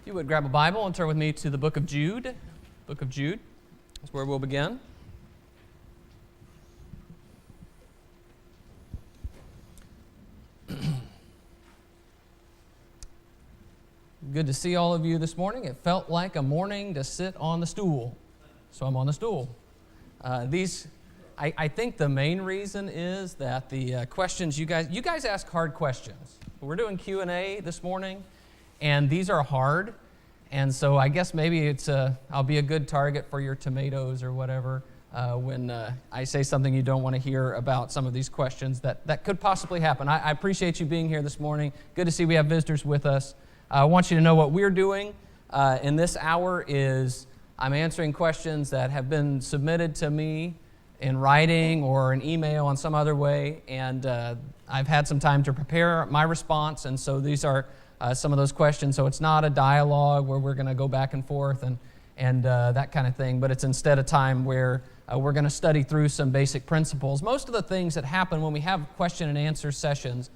If you would grab a Bible and turn with me to the book of Jude. Book of Jude is where we'll begin. Good to see all of you this morning. It felt like a morning to sit on the stool, so I'm on the stool. I think the main reason is that the questions you guys ask hard questions. We're doing Q&A this morning, and these are hard, and so I guess maybe I'll be a good target for your tomatoes or whatever when I say something you don't want to hear about some of these questions that could possibly happen. I appreciate you being here this morning. Good to see we have visitors with us. I want you to know what we're doing in this hour is I'm answering questions that have been submitted to me in writing or an email in some other way, and I've had some time to prepare my response, and so these are some of those questions. So it's not a dialogue where we're going to go back and forth and that kind of thing, but it's instead a time where we're going to study through some basic principles. Most of the things that happen when we have question and answer sessions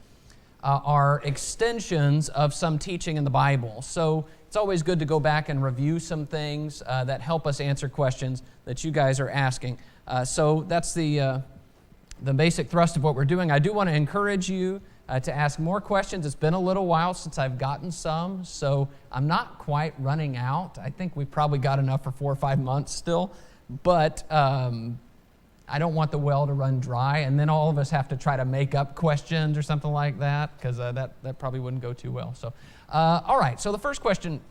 are extensions of some teaching in the Bible. So it's always good to go back and review some things that help us answer questions that you guys are asking. So that's the basic thrust of what we're doing. I do want to encourage you to ask more questions. It's been a little while since I've gotten some, so I'm not quite running out. I think we've probably got enough for 4 or 5 months still, but I don't want the well to run dry, and then all of us have to try to make up questions or something like that, because that probably wouldn't go too well. So, all right, so the first question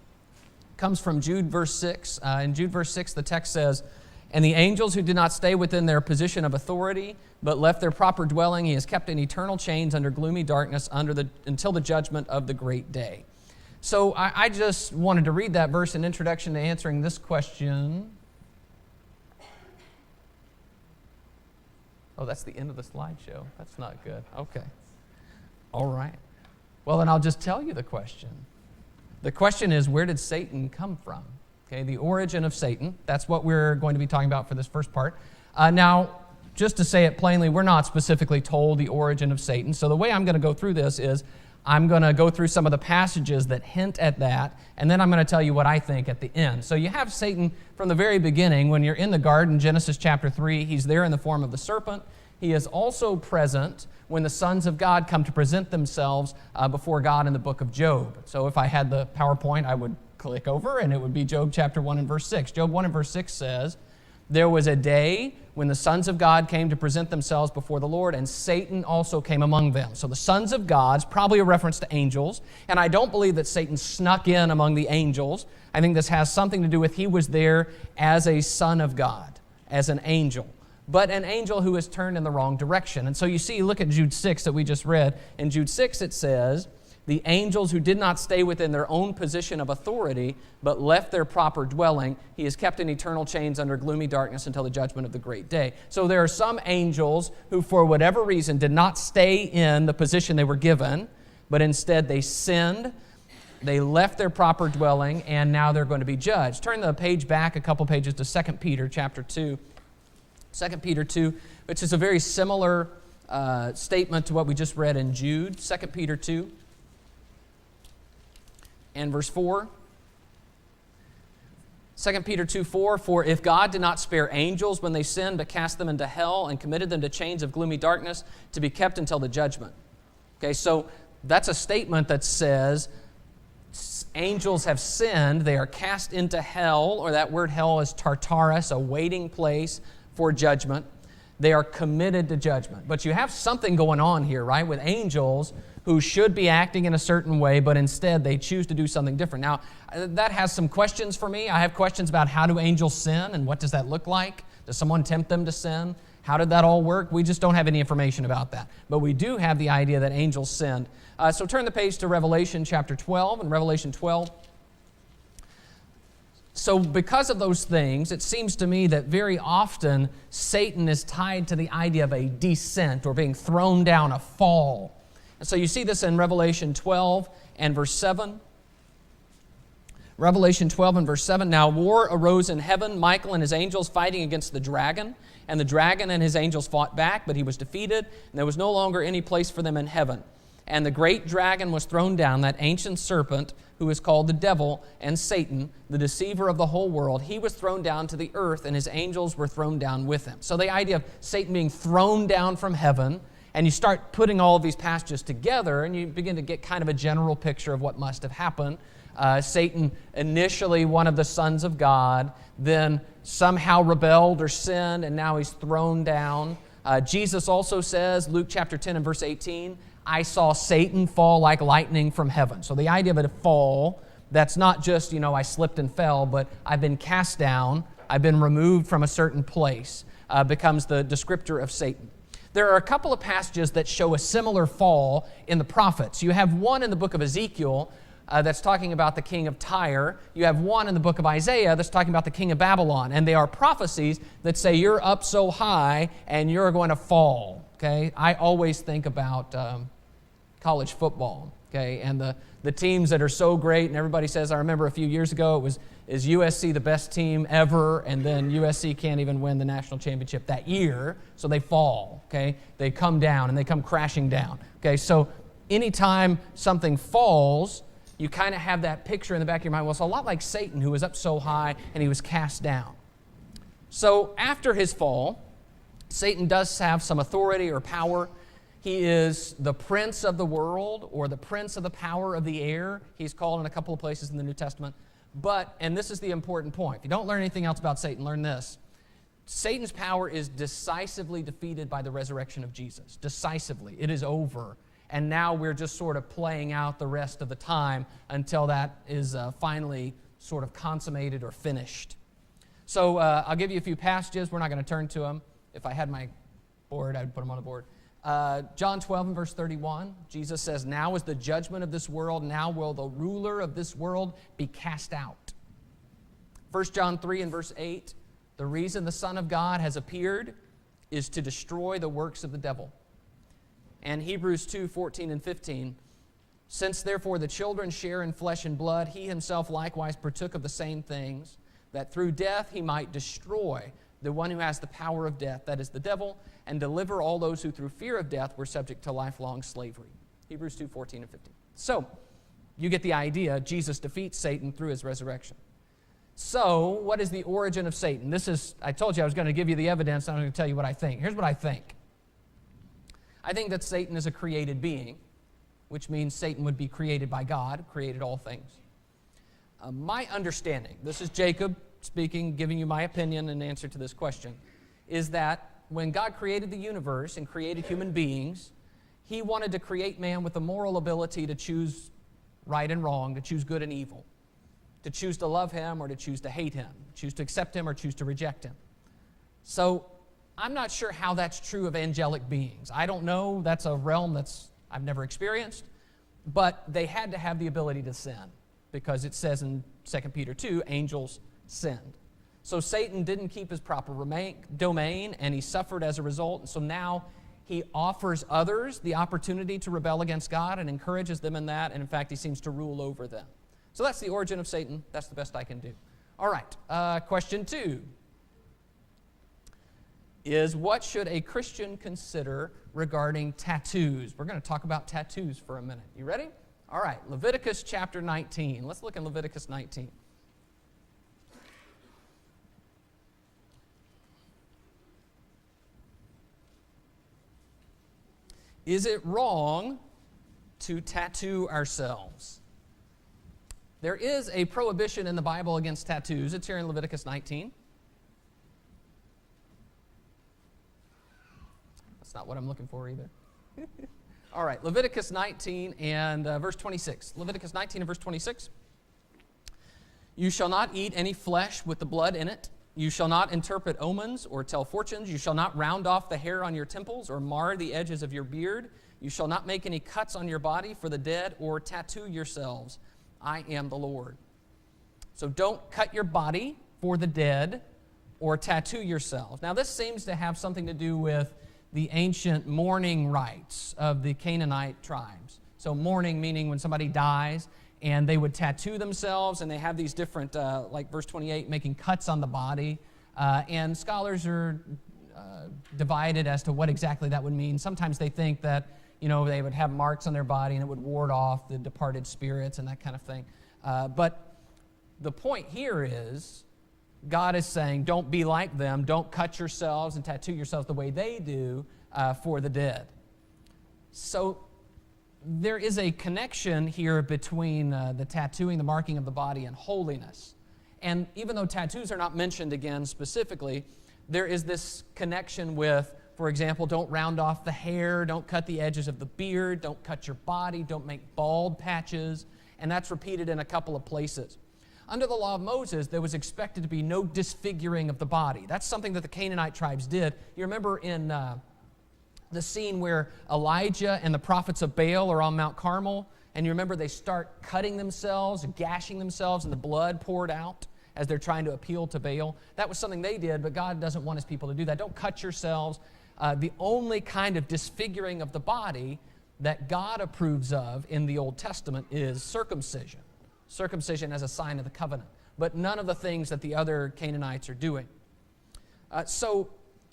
comes from Jude verse 6. In Jude verse 6, the text says, "And the angels who did not stay within their position of authority, but left their proper dwelling, he has kept in eternal chains under gloomy darkness until the judgment of the great day." So I just wanted to read that verse in introduction to answering this question. Oh, that's the end of the slideshow. That's not good. Okay. All right. Well, then I'll just tell you the question. The question is, where did Satan come from? Okay, the origin of Satan. That's what we're going to be talking about for this first part. Now, just to say it plainly, we're not specifically told the origin of Satan. So the way I'm going to go through this is I'm going to go through some of the passages that hint at that, and then I'm going to tell you what I think at the end. So you have Satan from the very beginning. When you're in the garden, Genesis chapter 3, he's there in the form of the serpent. He is also present when the sons of God come to present themselves before God in the book of Job. So if I had the PowerPoint, I would click over, and it would be Job chapter 1 and verse 6. Job 1 and verse 6 says, "There was a day when the sons of God came to present themselves before the Lord, and Satan also came among them." So the sons of God is probably a reference to angels, and I don't believe that Satan snuck in among the angels. I think this has something to do with he was there as a son of God, as an angel, but an angel who has turned in the wrong direction. And so you see, look at Jude 6 that we just read. In Jude 6 it says, "The angels who did not stay within their own position of authority, but left their proper dwelling, he is kept in eternal chains under gloomy darkness until the judgment of the great day." So there are some angels who, for whatever reason, did not stay in the position they were given, but instead they sinned, they left their proper dwelling, and now they're going to be judged. Turn the page back a couple pages to 2 Peter chapter 2. 2 Peter 2, which is a very similar statement to what we just read in Jude. 2 Peter 2. And verse 4, 2 Peter 2:4, "For if God did not spare angels when they sinned, but cast them into hell and committed them to chains of gloomy darkness to be kept until the judgment." Okay, so that's a statement that says angels have sinned, they are cast into hell, or that word hell is Tartarus, a waiting place for judgment. They are committed to judgment. But you have something going on here, right, with angels who should be acting in a certain way, but instead they choose to do something different. Now, that has some questions for me. I have questions about how do angels sin and what does that look like? Does someone tempt them to sin? How did that all work? We just don't have any information about that. But we do have the idea that angels sinned. So turn the page to Revelation chapter 12. In Revelation 12, so because of those things, it seems to me that very often Satan is tied to the idea of a descent or being thrown down, a fall. And so you see this in Revelation 12 and verse 7. Revelation 12 and verse 7, "Now war arose in heaven, Michael and his angels fighting against the dragon. And the dragon and his angels fought back, but he was defeated, and there was no longer any place for them in heaven. And the great dragon was thrown down, that ancient serpent who is called the devil and Satan, the deceiver of the whole world. He was thrown down to the earth, and his angels were thrown down with him. So the idea of Satan being thrown down from heaven, and you start putting all of these passages together, and you begin to get kind of a general picture of what must have happened. Satan, initially one of the sons of God, then somehow rebelled or sinned, and now he's thrown down. Jesus also says, Luke chapter 10 and verse 18, I saw Satan fall like lightning from heaven. So the idea of a fall, that's not just, I slipped and fell, but I've been cast down, I've been removed from a certain place, becomes the descriptor of Satan. There are a couple of passages that show a similar fall in the prophets. You have one in the book of Ezekiel that's talking about the king of Tyre. You have one in the book of Isaiah that's talking about the king of Babylon. And they are prophecies that say you're up so high and you're going to fall. Okay? I always think about college football, okay, and the teams that are so great, and everybody says, I remember a few years ago, is USC the best team ever, and then USC can't even win the national championship that year, so they fall, okay? They come down, and they come crashing down, okay? So anytime something falls, you kind of have that picture in the back of your mind. Well, it's a lot like Satan, who was up so high, and he was cast down. So after his fall, Satan does have some authority or power. He is the prince of the world, or the prince of the power of the air. He's called in a couple of places in the New Testament. But, and this is the important point, if you don't learn anything else about Satan, learn this. Satan's power is decisively defeated by the resurrection of Jesus. Decisively. It is over. And now we're just sort of playing out the rest of the time until that is finally sort of consummated or finished. So I'll give you a few passages. We're not going to turn to them. If I had my board, I would put them on the board. John 12 and verse 31, Jesus says, now is the judgment of this world, now will the ruler of this world be cast out. 1 John 3 and verse 8, the reason the Son of God has appeared is to destroy the works of the devil. And Hebrews 2, 14 and 15, since therefore the children share in flesh and blood, he himself likewise partook of the same things, that through death he might destroy the one who has the power of death, that is the devil, and deliver all those who through fear of death were subject to lifelong slavery. Hebrews 2, 14 and 15. So, you get the idea. Jesus defeats Satan through his resurrection. So, what is the origin of Satan? I told you I was going to give you the evidence, and I'm going to tell you what I think. Here's what I think. I think that Satan is a created being, which means Satan would be created by God, created all things. My understanding, this is Jacob speaking, giving you my opinion in answer to this question, is that when God created the universe and created human beings, he wanted to create man with the moral ability to choose right and wrong, to choose good and evil, to choose to love him or to choose to hate him, choose to accept him or choose to reject him. So I'm not sure how that's true of angelic beings. I don't know. That's a realm I've never experienced. But they had to have the ability to sin, because it says in 2 Peter 2, angels sinned. So Satan didn't keep his proper domain, and he suffered as a result. And so now he offers others the opportunity to rebel against God and encourages them in that. And in fact, he seems to rule over them. So that's the origin of Satan. That's the best I can do. All right, question 2 is, what should a Christian consider regarding tattoos? We're going to talk about tattoos for a minute. You ready? All right, Leviticus chapter 19. Let's look in Leviticus 19. Is it wrong to tattoo ourselves? There is a prohibition in the Bible against tattoos. It's here in Leviticus 19. That's not what I'm looking for either. All right, Leviticus 19 and verse 26. Leviticus 19 and verse 26. You shall not eat any flesh with the blood in it. You shall not interpret omens or tell fortunes. You shall not round off the hair on your temples or mar the edges of your beard. You shall not make any cuts on your body for the dead or tattoo yourselves. I am the Lord. So don't cut your body for the dead or tattoo yourselves. Now this seems to have something to do with the ancient mourning rites of the Canaanite tribes. So mourning meaning when somebody dies, and they would tattoo themselves, and they have these different, like verse 28, making cuts on the body. And scholars are divided as to what exactly that would mean. Sometimes they think that, they would have marks on their body and it would ward off the departed spirits and that kind of thing. But the point here is God is saying, don't be like them. Don't cut yourselves and tattoo yourselves the way they do for the dead. So there is a connection here between the tattooing, the marking of the body, and holiness. And even though tattoos are not mentioned again specifically, there is this connection with, for example, don't round off the hair, don't cut the edges of the beard, don't cut your body, don't make bald patches, and that's repeated in a couple of places. Under the law of Moses, there was expected to be no disfiguring of the body. That's something that the Canaanite tribes did. You remember in the scene where Elijah and the prophets of Baal are on Mount Carmel, and you remember they start cutting themselves, gashing themselves, and the blood poured out as they're trying to appeal to Baal. That was something they did, but God doesn't want his people to do that. Don't cut yourselves. The only kind of disfiguring of the body that God approves of in the Old Testament is circumcision. Circumcision as a sign of the covenant. But none of the things that the other Canaanites are doing. So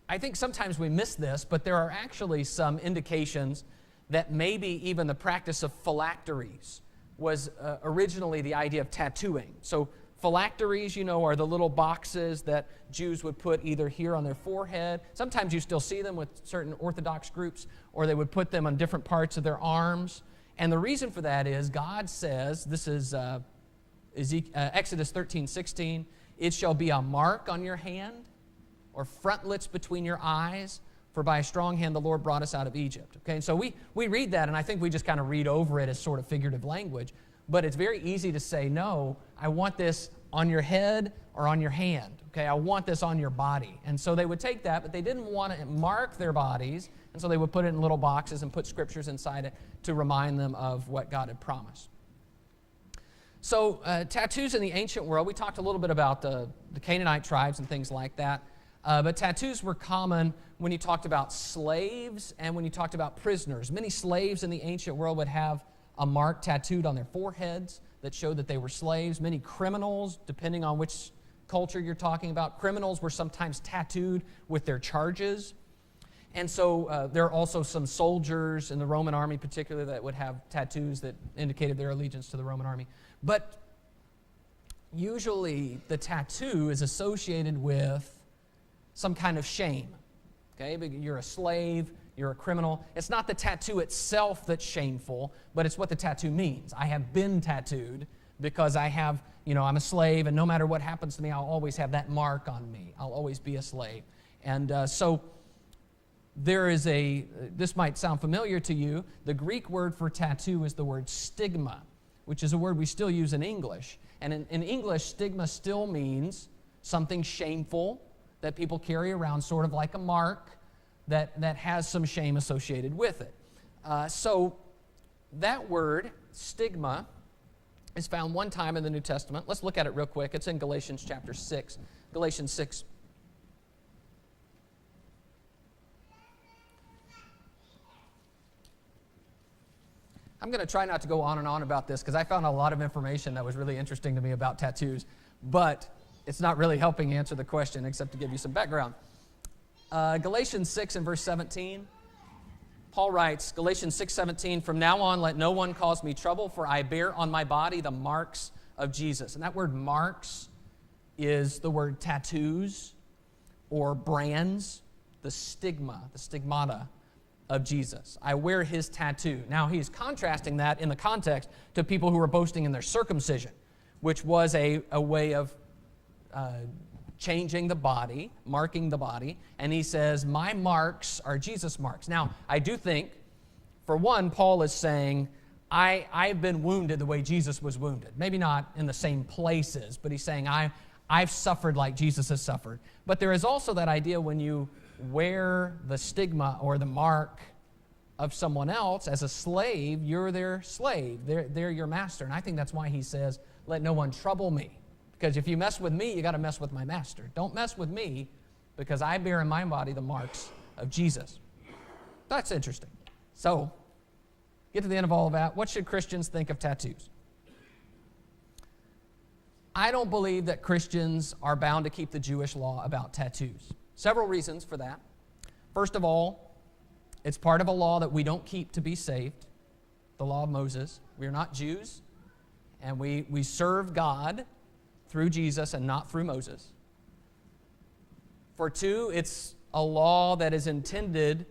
I think sometimes we miss this, but there are actually some indications that maybe even the practice of phylacteries was originally the idea of tattooing. So phylacteries, are the little boxes that Jews would put either here on their forehead. Sometimes you still see them with certain Orthodox groups, or they would put them on different parts of their arms. And the reason for that is God says, this is Exodus 13:16, it shall be a mark on your hand or frontlets between your eyes, for by a strong hand the Lord brought us out of Egypt. Okay, and so we read that, and I think we just kind of read over it as sort of figurative language. But it's very easy to say, no, I want this on your head or on your hand. Okay, I want this on your body. And so they would take that, but they didn't want to mark their bodies, and so they would put it in little boxes and put scriptures inside it to remind them of what God had promised. So tattoos in the ancient world, we talked a little bit about the Canaanite tribes and things like that. But tattoos were common when you talked about slaves and when you talked about prisoners. Many slaves in the ancient world would have a mark tattooed on their foreheads that showed that they were slaves. Many criminals, depending on which culture you're talking about, criminals were sometimes tattooed with their charges. And so there are also some soldiers in the Roman army particularly that would have tattoos that indicated their allegiance to the Roman army. But usually the tattoo is associated with some kind of shame. Okay, you're a slave, you're a criminal. It's not the tattoo itself that's shameful, but it's what the tattoo means. I have been tattooed because I'm a slave, and no matter what happens to me, I'll always have that mark on me. I'll always be a slave. And so there is this might sound familiar to you. The Greek word for tattoo is the word stigma, which is a word we still use in English. And in English, stigma still means something shameful that people carry around, sort of like a mark that has some shame associated with it. So that word, stigma, is found one time in the New Testament. Let's look at it real quick. It's in Galatians chapter 6. Galatians 6. I'm going to try not to go on and on about this because I found a lot of information that was really interesting to me about tattoos, but it's not really helping answer the question except to give you some background. Galatians 6 and verse 17, Paul writes, Galatians 6:17, from now on let no one cause me trouble, for I bear on my body the marks of Jesus. And that word marks is the word tattoos or brands, the stigmata of Jesus. I wear his tattoo. Now he's contrasting that in the context to people who are boasting in their circumcision, which was a way of changing the body, marking the body, and he says, my marks are Jesus' marks. Now, I do think, for one, Paul is saying, I've been wounded the way Jesus was wounded. Maybe not in the same places, but he's saying, I've suffered like Jesus has suffered. But there is also that idea when you wear the stigma or the mark of someone else as a slave, you're their slave. They're your master. And I think that's why he says, let no one trouble me. Because if you mess with me, you got to mess with my master. Don't mess with me because I bear in my body the marks of Jesus. That's interesting. So, get to the end of all of that. What should Christians think of tattoos? I don't believe that Christians are bound to keep the Jewish law about tattoos. Several reasons for that. First of all, It's part of a law that we don't keep to be saved, the law of Moses. We are not Jews, and we serve God through Jesus and not through Moses. For two, it's a law that is intended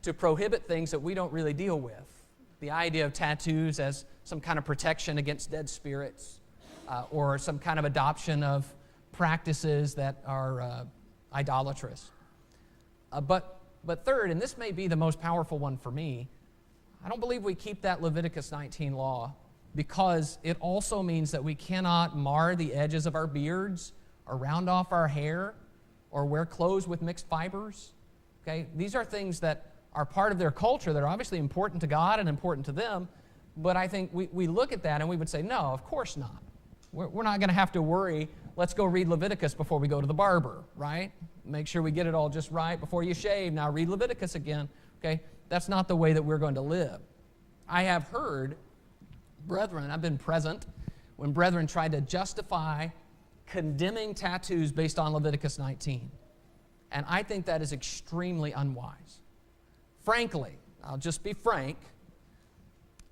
to prohibit things that we don't really deal with. The idea of tattoos as some kind of protection against dead spirits, or some kind of adoption of practices that are idolatrous. But third, and this may be the most powerful one for me, I don't believe we keep that Leviticus 19 law because it also means that we cannot mar the edges of our beards or round off our hair or wear clothes with mixed fibers. Okay? These are things that are part of their culture that are obviously important to God and important to them, but I think we look at that and we would say, no, of course not. We're not going to have to worry. Let's go read Leviticus before we go to the barber, right? Make sure we get it all just right before you shave. Now read Leviticus again, okay? That's not the way that we're going to live. I have heard brethren, I've been present when brethren tried to justify condemning tattoos based on Leviticus 19. And I think that is extremely unwise. Frankly, I'll just be frank,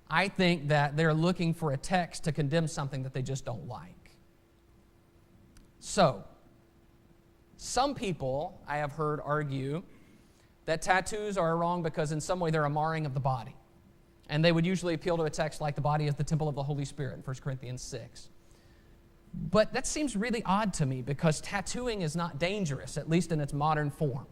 I think that they're looking for a text to condemn something that they just don't like. So, some people, I have heard, argue that tattoos are wrong because in some way they're a marring of the body. And they would usually appeal to a text like the body is the temple of the Holy Spirit in 1 Corinthians 6. But that seems really odd to me because tattooing is not dangerous, at least in its modern form.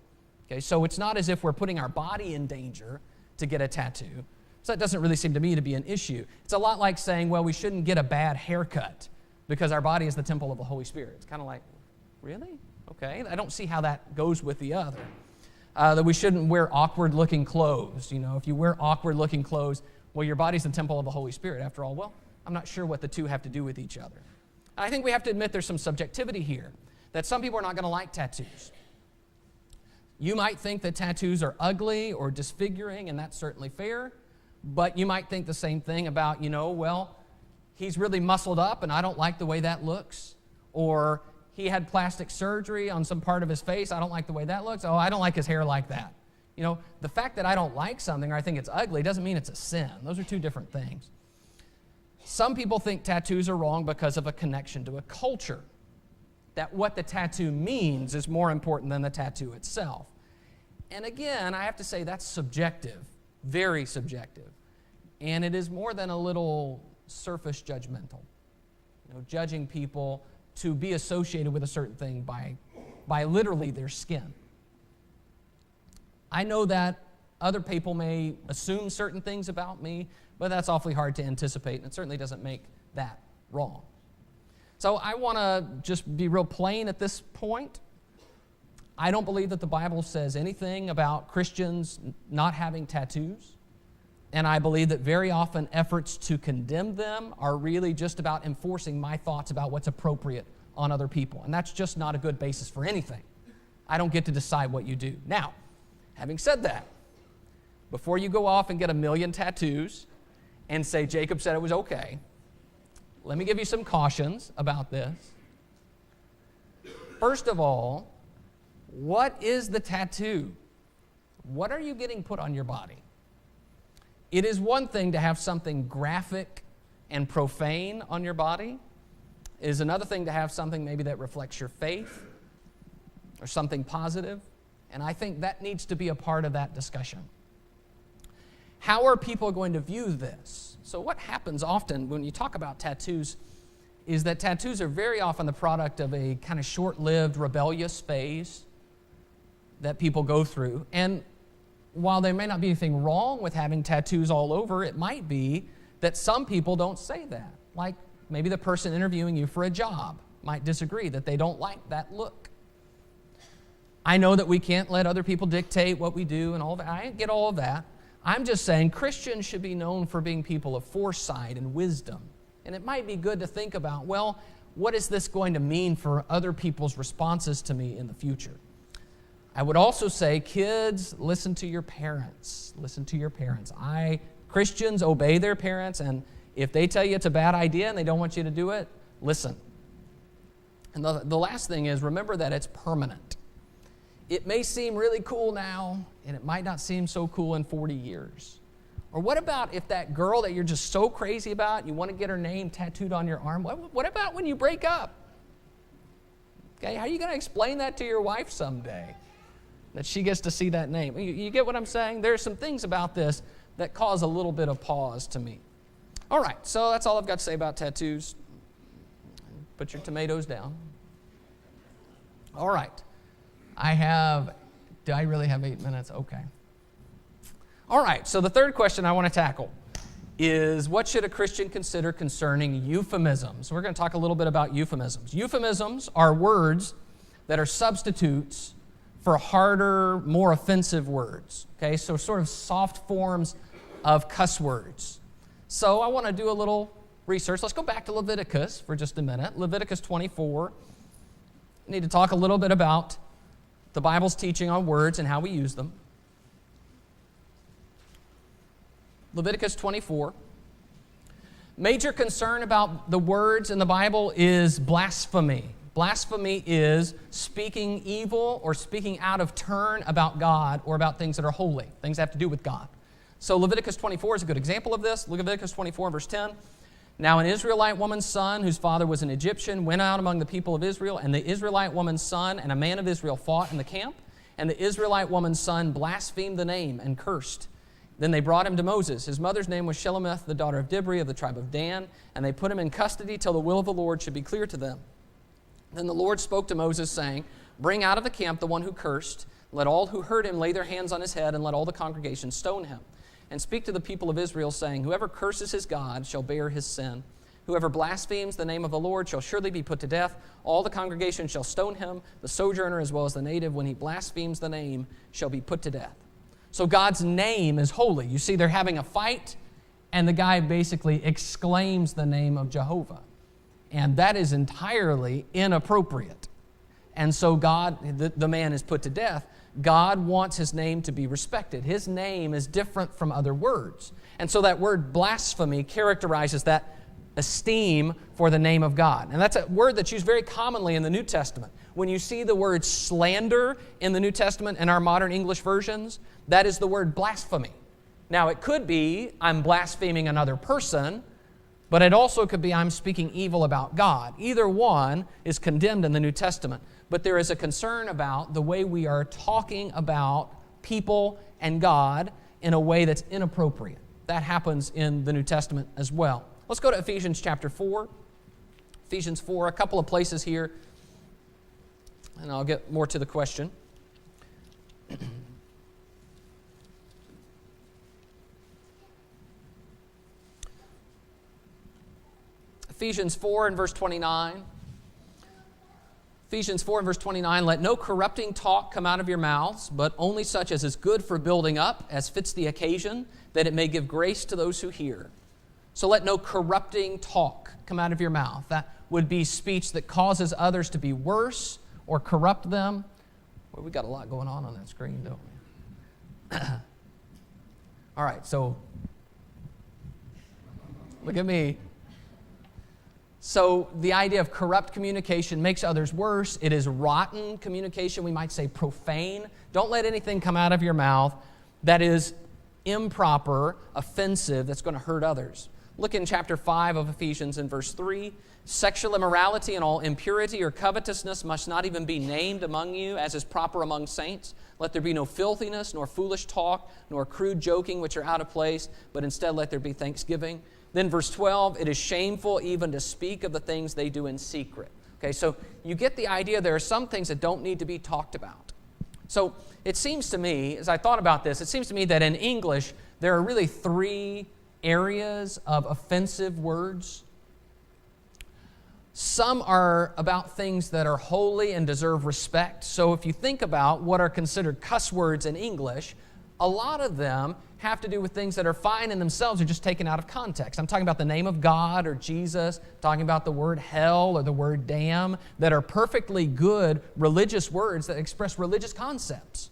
Okay, so it's not as if we're putting our body in danger to get a tattoo. So that doesn't really seem to me to be an issue. It's a lot like saying, well, we shouldn't get a bad haircut because our body is the temple of the Holy Spirit. It's kind of like, really? Okay, I don't see how that goes with the other. That we shouldn't wear awkward-looking clothes. You know, if you wear awkward-looking clothes, well, your body's the temple of the Holy Spirit after all. Well, I'm not sure what the two have to do with each other. I think we have to admit there's some subjectivity here, that some people are not going to like tattoos. You might think that tattoos are ugly or disfiguring, and that's certainly fair, but you might think the same thing about, well, he's really muscled up and I don't like the way that looks, or he had plastic surgery on some part of his face, I don't like the way that looks, oh, I don't like his hair like that. The fact that I don't like something or I think it's ugly doesn't mean it's a sin. Those are two different things. Some people think tattoos are wrong because of a connection to a culture, that what the tattoo means is more important than the tattoo itself. And again, I have to say that's subjective, very subjective. And it is more than a little surface judgmental, judging people to be associated with a certain thing by literally their skin. I know that other people may assume certain things about me, but that's awfully hard to anticipate, and it certainly doesn't make that wrong. So I want to just be real plain at this point. I don't believe that the Bible says anything about Christians not having tattoos, and I believe that very often efforts to condemn them are really just about enforcing my thoughts about what's appropriate on other people, and that's just not a good basis for anything. I don't get to decide what you do. Now, having said that, before you go off and get 1,000,000 tattoos and say Jacob said it was okay, let me give you some cautions about this. First of all, what is the tattoo? What are you getting put on your body? It is one thing to have something graphic and profane on your body. It is another thing to have something maybe that reflects your faith or something positive. And I think that needs to be a part of that discussion. How are people going to view this? So what happens often when you talk about tattoos is that tattoos are very often the product of a kind of short-lived rebellious phase that people go through. And while there may not be anything wrong with having tattoos all over, it might be that some people don't say that. Like maybe the person interviewing you for a job might disagree, that they don't like that look. I know that we can't let other people dictate what we do and all that. I get all of that. I'm just saying Christians should be known for being people of foresight and wisdom. And it might be good to think about, well, what is this going to mean for other people's responses to me in the future? I would also say, kids, listen to your parents. Listen to your parents. Christians obey their parents, and if they tell you it's a bad idea and they don't want you to do it, listen. And the last thing is, remember that it's permanent. it may seem really cool now, and it might not seem so cool in 40 years? Or what about if that girl that you're just so crazy about, you want to get her name tattooed on your arm, what about when you break up? Okay, how are you going to explain that to your wife someday, that she gets to see that name? You get what I'm saying? There are some things about this that cause a little bit of pause to me. All right, so that's all I've got to say about tattoos. Put your tomatoes down. All right. Do I really have 8 minutes? Okay. All right, so the third question I want to tackle is, what should a Christian consider concerning euphemisms? We're going to talk a little bit about euphemisms. Euphemisms are words that are substitutes for harder, more offensive words. Okay, so sort of soft forms of cuss words. So I want to do a little research. Let's go back to Leviticus for just a minute. Leviticus 24. I need to talk a little bit about the Bible's teaching on words and how we use them. Leviticus 24. Major concern about the words in the Bible is blasphemy. Blasphemy is speaking evil or speaking out of turn about God or about things that are holy, things that have to do with God. So Leviticus 24 is a good example of this. Leviticus 24, verse 10. Now an Israelite woman's son, whose father was an Egyptian, went out among the people of Israel, and the Israelite woman's son and a man of Israel fought in the camp, and the Israelite woman's son blasphemed the name and cursed. Then they brought him to Moses. His mother's name was Shelomith, the daughter of Dibri of the tribe of Dan, and they put him in custody till the will of the Lord should be clear to them. Then the Lord spoke to Moses, saying, Bring out of the camp the one who cursed. Let all who heard him lay their hands on his head, and let all the congregation stone him. And speak to the people of Israel, saying, Whoever curses his God shall bear his sin. Whoever blasphemes the name of the Lord shall surely be put to death. All the congregation shall stone him. The sojourner as well as the native, when he blasphemes the name, shall be put to death. So God's name is holy. You see, they're having a fight, and the guy basically exclaims the name of Jehovah. And that is entirely inappropriate. And so the man is put to death. God wants his name to be respected. His name is different from other words. And so that word blasphemy characterizes that esteem for the name of God. And that's a word that's used very commonly in the New Testament. When you see the word slander in the New Testament in our modern English versions, that is the word blasphemy. Now, it could be I'm blaspheming another person, but it also could be I'm speaking evil about God. Either one is condemned in the New Testament. But there is a concern about the way we are talking about people and God in a way that's inappropriate. That happens in the New Testament as well. Let's go to Ephesians chapter 4. Ephesians 4, a couple of places here, and I'll get more to the question. Ephesians 4 and verse 29. Ephesians 4 and verse 29, Let no corrupting talk come out of your mouths, but only such as is good for building up, as fits the occasion, that it may give grace to those who hear. So let no corrupting talk come out of your mouth. That would be speech that causes others to be worse or corrupt them. Well, we got a lot going on that screen, don't we? All right, so look at me. So the idea of corrupt communication makes others worse. It is rotten communication. We might say profane. Don't let anything come out of your mouth that is improper, offensive, that's going to hurt others. Look in chapter 5 of Ephesians in verse 3. Sexual immorality and all impurity or covetousness must not even be named among you, as is proper among saints. Let there be no filthiness, nor foolish talk, nor crude joking, which are out of place, but instead let there be thanksgiving. Then verse 12, it is shameful even to speak of the things they do in secret. Okay, so you get the idea there are some things that don't need to be talked about. So it seems to me, as I thought about this, it seems to me that in English, there are really 3 areas of offensive words. Some are about things that are holy and deserve respect. So if you think about what are considered cuss words in English, a lot of them have to do with things that are fine in themselves or just taken out of context. I'm talking about the name of God or Jesus, talking about the word hell or the word damn, that are perfectly good religious words that express religious concepts.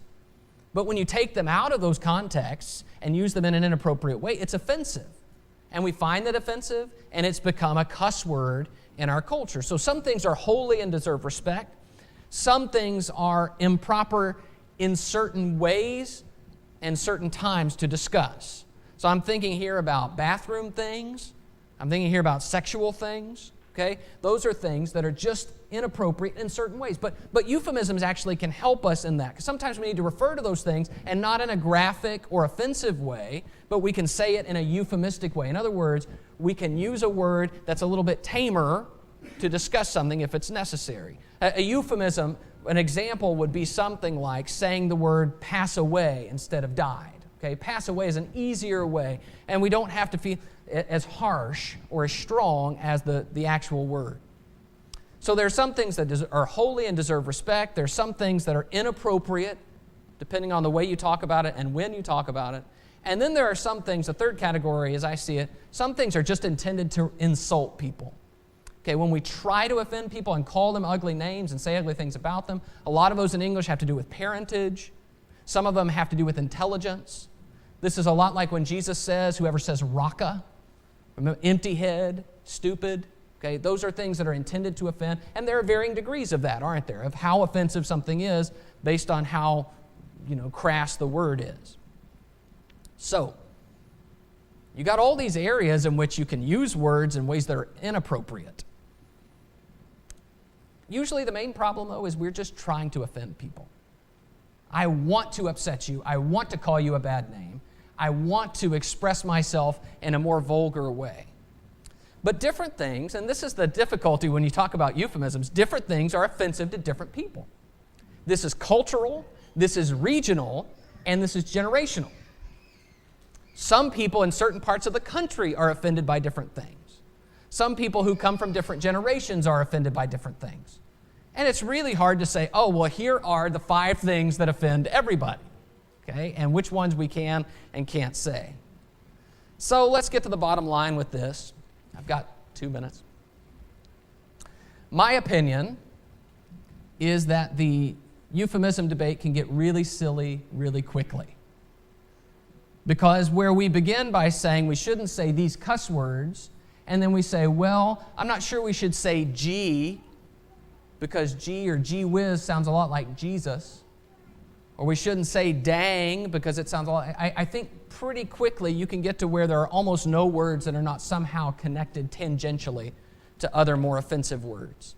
But when you take them out of those contexts and use them in an inappropriate way, it's offensive. And we find that offensive, and it's become a cuss word in our culture. So some things are holy and deserve respect. Some things are improper in certain ways and certain times to discuss. So I'm thinking here about bathroom things. I'm thinking here about sexual things. Okay? Those are things that are just inappropriate in certain ways. But euphemisms actually can help us in that. Because sometimes we need to refer to those things, and not in a graphic or offensive way, but we can say it in a euphemistic way. In other words, we can use a word that's a little bit tamer to discuss something if it's necessary. A euphemism, an example would be something like saying the word pass away instead of died. Okay? Pass away is an easier way, and we don't have to feel as harsh or as strong as the actual word. So there are some things that are holy and deserve respect. There are some things that are inappropriate, depending on the way you talk about it and when you talk about it. And then there are some things, the third category as I see it, some things are just intended to insult people. Okay, when we try to offend people and call them ugly names and say ugly things about them, a lot of those in English have to do with parentage. Some of them have to do with intelligence. This is a lot like when Jesus says, whoever says raka, empty head, stupid. Okay, those are things that are intended to offend, and there are varying degrees of that, aren't there, of how offensive something is based on how, crass the word is. So, you got all these areas in which you can use words in ways that are inappropriate. Usually the main problem, though, is we're just trying to offend people. I want to upset you. I want to call you a bad name. I want to express myself in a more vulgar way. But different things, and this is the difficulty when you talk about euphemisms, different things are offensive to different people. This is cultural, this is regional, and this is generational. Some people in certain parts of the country are offended by different things. Some people who come from different generations are offended by different things. And it's really hard to say, oh, well, here are the 5 things that offend everybody, okay, and which ones we can and can't say. So let's get to the bottom line with this. I've got 2 minutes. My opinion is that the euphemism debate can get really silly really quickly. Because where we begin by saying we shouldn't say these cuss words, and then we say, well, I'm not sure we should say G, because G or gee whiz sounds a lot like Jesus. Or we shouldn't say dang, because it sounds a lot. I think pretty quickly you can get to where there are almost no words that are not somehow connected tangentially to other more offensive words.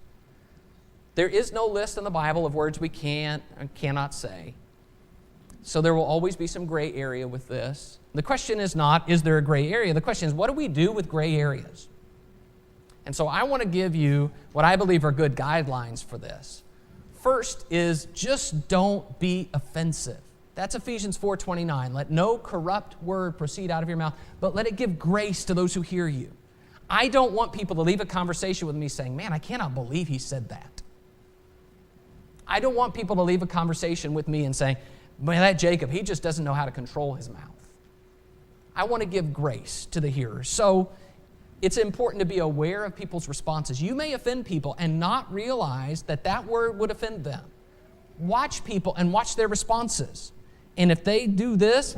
There is no list in the Bible of words we can and cannot say. So there will always be some gray area with this. The question is not, is there a gray area? The question is, what do we do with gray areas? And so I want to give you what I believe are good guidelines for this. First is just don't be offensive. That's Ephesians 4:29. Let no corrupt word proceed out of your mouth, but let it give grace to those who hear you. I don't want people to leave a conversation with me saying, man, I cannot believe he said that. I don't want people to leave a conversation with me and saying, man, that Jacob, he just doesn't know how to control his mouth. I want to give grace to the hearers. So it's important to be aware of people's responses. You may offend people and not realize that that word would offend them. Watch people and watch their responses. And if they do this,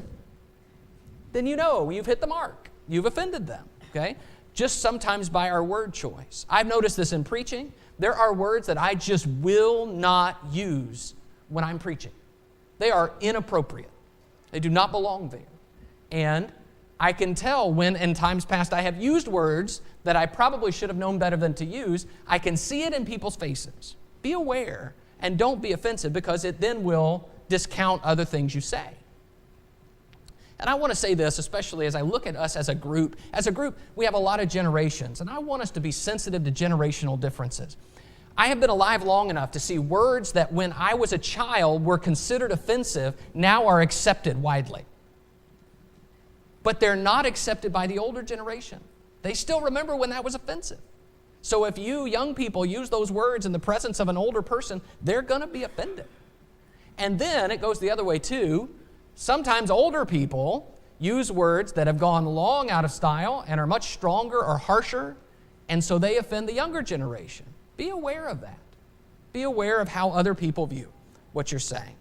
then you know you've hit the mark. You've offended them, okay? Just sometimes by our word choice. I've noticed this in preaching. There are words that I just will not use when I'm preaching. They are inappropriate. They do not belong there. And I can tell when in times past I have used words that I probably should have known better than to use. I can see it in people's faces. Be aware and don't be offensive, because it then will discount other things you say. And I want to say this, especially as I look at us as a group. As a group, we have a lot of generations, and I want us to be sensitive to generational differences. I have been alive long enough to see words that when I was a child were considered offensive now are accepted widely. But they're not accepted by the older generation. They still remember when that was offensive. So if you young people use those words in the presence of an older person, they're going to be offended. And then it goes the other way too. Sometimes older people use words that have gone long out of style and are much stronger or harsher, and so they offend the younger generation. Be aware of that. Be aware of how other people view what you're saying.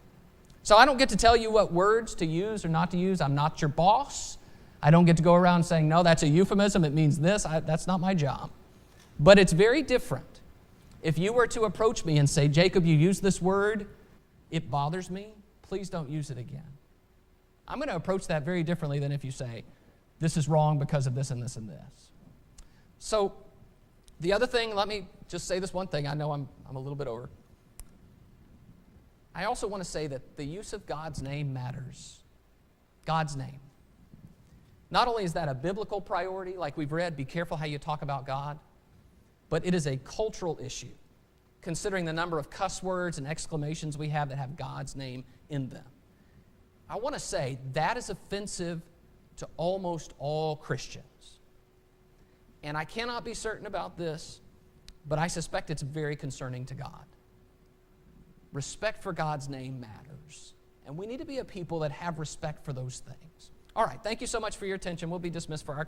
So I don't get to tell you what words to use or not to use. I'm not your boss. I don't get to go around saying, no, that's a euphemism, it means this. That's not my job. But it's very different If you were to approach me and say, Jacob, you use this word, it bothers me, please don't use it again. I'm going to approach that very differently than if you say, this is wrong because of this and this and this. So the other thing, let me just say this one thing. I know I'm a little bit over. I also want to say that the use of God's name matters. God's name. Not only is that a biblical priority, like we've read, be careful how you talk about God, but it is a cultural issue, considering the number of cuss words and exclamations we have that have God's name in them. I want to say that is offensive to almost all Christians. And I cannot be certain about this, but I suspect it's very concerning to God. Respect for God's name matters. And we need to be a people that have respect for those things. All right, thank you so much for your attention. We'll be dismissed for our